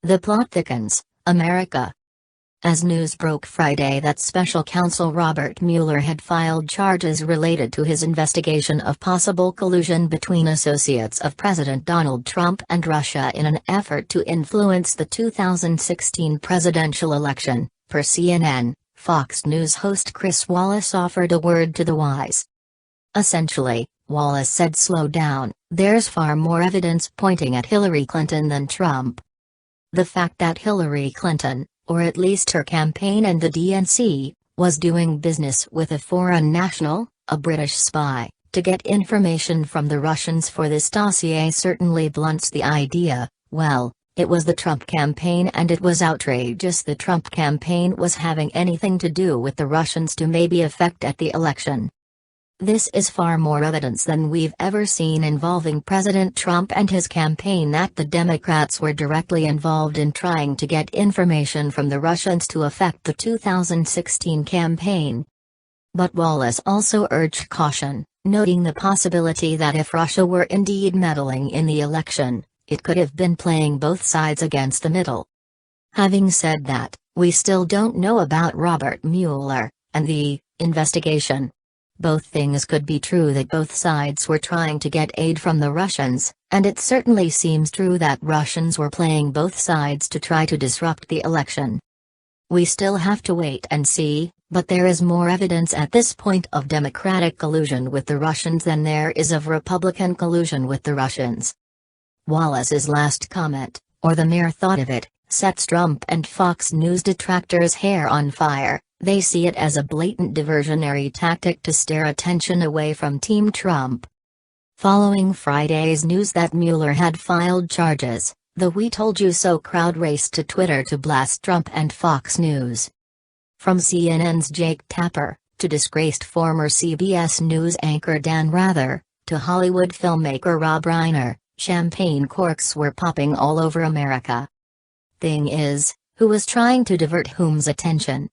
The plot thickens, America. As news broke Friday that special counsel Robert Mueller had filed charges related to his investigation of possible collusion between associates of President Donald Trump and Russia in an effort to influence the 2016 presidential election, per CNN, Fox News host Chris Wallace offered a word to the wise. Essentially, Wallace said, slow down, there's far more evidence pointing at Hillary Clinton than Trump. The fact that Hillary Clinton, or at least her campaign and the DNC, was doing business with a foreign national, a British spy, to get information from the Russians for this dossier certainly blunts the idea. Well, it was the Trump campaign and it was outrageous the Trump campaign was having anything to do with the Russians to maybe affect at the election. This is far more evidence than we've ever seen involving President Trump and his campaign that the Democrats were directly involved in trying to get information from the Russians to affect the 2016 campaign. But Wallace also urged caution, noting the possibility that if Russia were indeed meddling in the election, it could have been playing both sides against the middle. Having said that, we still don't know about Robert Mueller and the investigation. Both things could be true, that both sides were trying to get aid from the Russians, and it certainly seems true that Russians were playing both sides to try to disrupt the election. We still have to wait and see, but there is more evidence at this point of Democratic collusion with the Russians than there is of Republican collusion with the Russians. Wallace's last comment, or the mere thought of it, sets Trump and Fox News detractors' hair on fire. They see it as a blatant diversionary tactic to steer attention away from Team Trump. Following Friday's news that Mueller had filed charges, the "We Told You So" crowd raced to Twitter to blast Trump and Fox News. From CNN's Jake Tapper, to disgraced former CBS News anchor Dan Rather, to Hollywood filmmaker Rob Reiner, champagne corks were popping all over America. Thing is, who was trying to divert whom's attention?